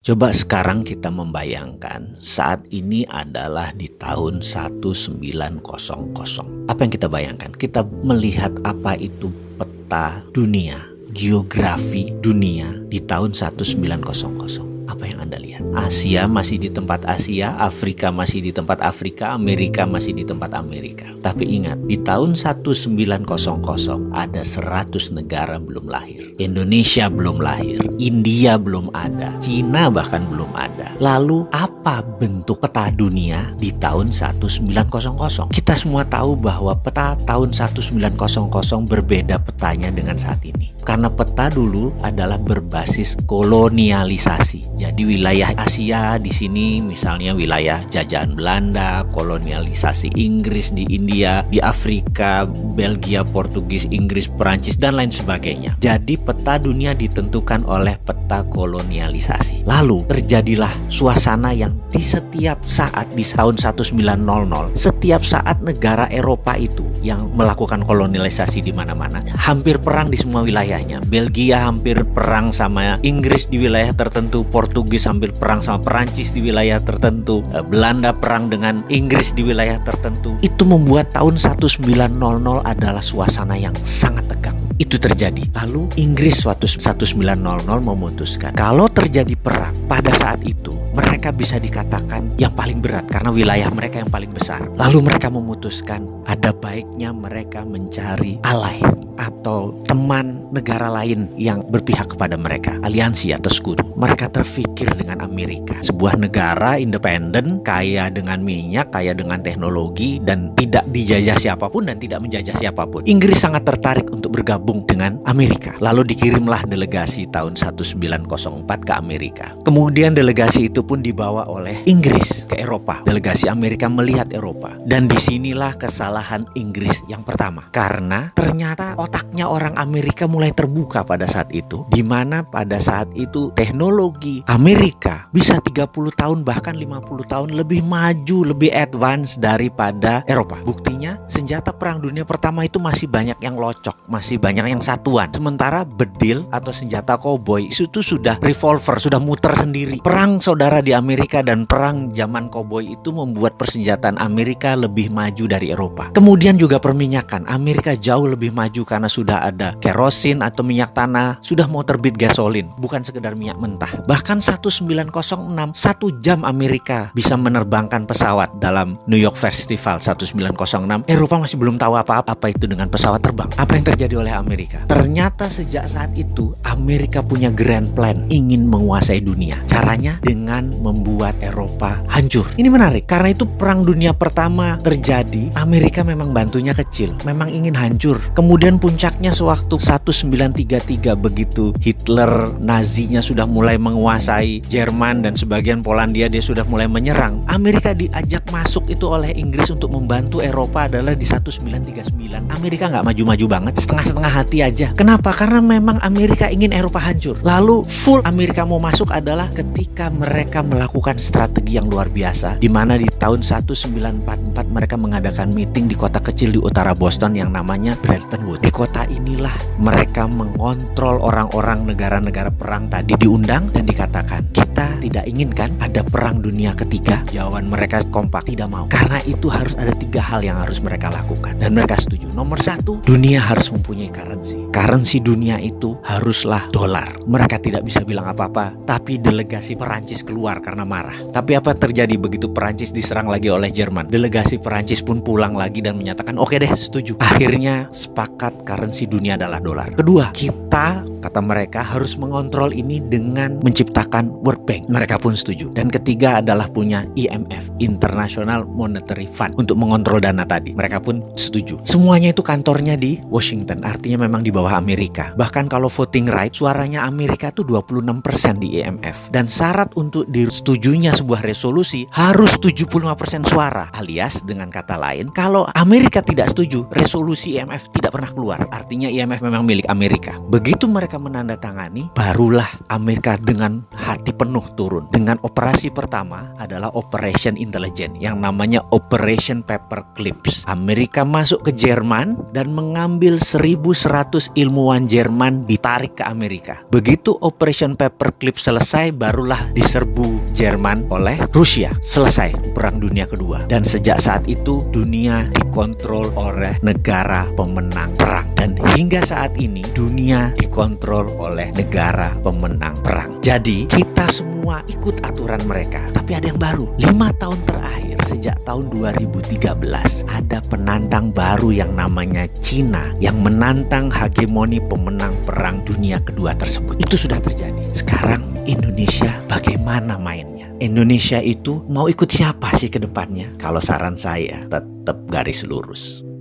Coba sekarang kita membayangkan saat ini adalah di tahun 1900. Apa yang kita bayangkan? Kita melihat apa itu peta dunia, geografi dunia di tahun 1900. Apa yang Anda lihat? Asia masih di tempat Asia, Afrika masih di tempat Afrika, Amerika masih di tempat Amerika. Tapi ingat, di tahun 1900 ada 100 negara belum lahir. Indonesia belum lahir, India belum ada, Cina bahkan belum ada. Lalu apa bentuk peta dunia di tahun 1900? Kita semua tahu bahwa peta tahun 1900 berbeda petanya dengan saat ini. Karena peta dulu adalah berbasis kolonialisasi. Jadi wilayah Asia di sini misalnya wilayah jajahan Belanda, kolonialisasi Inggris di India, di Afrika, Belgia, Portugis, Inggris, Perancis dan lain sebagainya. Jadi peta dunia ditentukan oleh peta kolonialisasi. Lalu terjadilah suasana yang di setiap saat di tahun 1900, setiap saat negara Eropa itu yang melakukan kolonialisasi di mana-mana, hampir perang di semua wilayahnya. Belgia hampir perang sama Inggris di wilayah tertentu, Portugis hampir perang sama Perancis di wilayah tertentu, Belanda perang dengan Inggris di wilayah tertentu. Itu membuat tahun 1900 adalah suasana yang sangat tegang. Itu terjadi. Lalu Inggris waktu 1900 memutuskan kalau terjadi perang pada saat itu mereka bisa dikatakan yang paling berat karena wilayah mereka yang paling besar. Lalu mereka memutuskan ada baiknya mereka mencari ally atau teman negara lain yang berpihak kepada mereka, aliansi atau sekutu. Mereka terfikir dengan Amerika, sebuah negara independen, kaya dengan minyak, kaya dengan teknologi, dan tidak dijajah siapapun dan tidak menjajah siapapun. Inggris sangat tertarik untuk bergabung dengan Amerika. Lalu dikirimlah delegasi tahun 1904 ke Amerika. Kemudian delegasi itu pun dibawa oleh Inggris ke Eropa. Delegasi Amerika melihat Eropa. Dan disinilah kesalahan Inggris yang pertama. Karena ternyata otaknya orang Amerika mulai terbuka pada saat itu. Di mana pada saat itu teknologi Amerika bisa 30 tahun bahkan 50 tahun lebih maju, lebih advance daripada Eropa. Buktinya senjata perang dunia pertama itu masih banyak yang locok, masih banyak yang satuan. Sementara bedil atau senjata koboi itu sudah revolver, sudah muter sendiri. Perang saudara di Amerika dan perang zaman koboi itu membuat persenjataan Amerika lebih maju dari Eropa. Kemudian juga perminyakan. Amerika jauh lebih maju karena sudah ada kerosin atau minyak tanah, sudah mau terbit gasolin, bukan sekedar minyak mentah. Bahkan 1906, 1 jam Amerika bisa menerbangkan pesawat dalam New York Festival 1906. Eropa masih belum tahu apa itu dengan pesawat terbang. Apa yang terjadi oleh Amerika? Ternyata sejak saat itu Amerika punya grand plan, ingin menguasai dunia. Caranya dengan membuat Eropa hancur. Ini menarik karena itu perang dunia pertama terjadi, Amerika memang bantunya kecil, memang ingin hancur. Kemudian puncaknya sewaktu 1933 begitu Hitler Nazinya sudah mulai menguasai Jerman dan sebagian Polandia, dia sudah mulai menyerang. Amerika diajak masuk itu oleh Inggris untuk membantu Eropa adalah di 1939. Amerika nggak maju-maju banget, setengah-setengah hati aja. Kenapa? Karena memang Amerika ingin Eropa hancur. Lalu full Amerika mau masuk adalah ketika mereka melakukan strategi yang luar biasa, di mana di tahun 1944 mereka mengadakan meeting di kota kecil di utara Boston yang namanya Bretton Woods. Di kota inilah mereka mengontrol orang-orang negara-negara perang tadi, diundang dan dikatakan kita tidak inginkan ada perang dunia ketiga. Jawaban mereka kompak, tidak mau. Karena itu harus ada 3 hal yang harus mereka lakukan dan mereka setuju. Nomor 1, dunia harus mempunyai currency. Currency dunia itu haruslah dolar. Mereka tidak bisa bilang apa-apa, tapi delegasi Perancis keluar karena marah. Tapi apa terjadi begitu Perancis diserang lagi oleh Jerman? Delegasi Perancis pun pulang lagi dan menyatakan oke deh, setuju. Akhirnya sepakat currency dunia adalah dolar. Kedua, kita, kata mereka, harus mengontrol ini dengan menciptakan World Bank. Mereka pun setuju. Dan ketiga adalah punya IMF, International Monetary Fund, untuk mengontrol dana tadi. Mereka pun setuju. Semuanya itu kantornya di Washington, artinya memang di bawah Amerika. Bahkan kalau voting right, suaranya Amerika itu 26% di IMF. Dan syarat untuk disetujunya sebuah resolusi harus 75% suara. Alias dengan kata lain, kalau Amerika tidak setuju, resolusi IMF tidak pernah keluar. Artinya IMF memang milik Amerika. Begitu mereka mereka menandatangani, barulah Amerika dengan hati penuh turun. Dengan operasi pertama adalah Operation Intelligence yang namanya Operation Paperclips. Amerika masuk ke Jerman dan mengambil 1.100 ilmuwan Jerman ditarik ke Amerika. Begitu Operation Paperclips selesai, barulah diserbu Jerman oleh Rusia. Selesai Perang Dunia Kedua. Dan sejak saat itu dunia dikontrol oleh negara pemenang perang. Dan hingga saat ini dunia dikontrol oleh negara pemenang perang. Jadi kita semua ikut aturan mereka. Tapi ada yang baru. 5 tahun terakhir sejak tahun 2013 ada penantang baru yang namanya Cina yang menantang hegemoni pemenang perang dunia kedua tersebut. Itu sudah terjadi. Sekarang Indonesia bagaimana mainnya? Indonesia itu mau ikut siapa sih ke depannya? Kalau saran saya tetap garis lurus.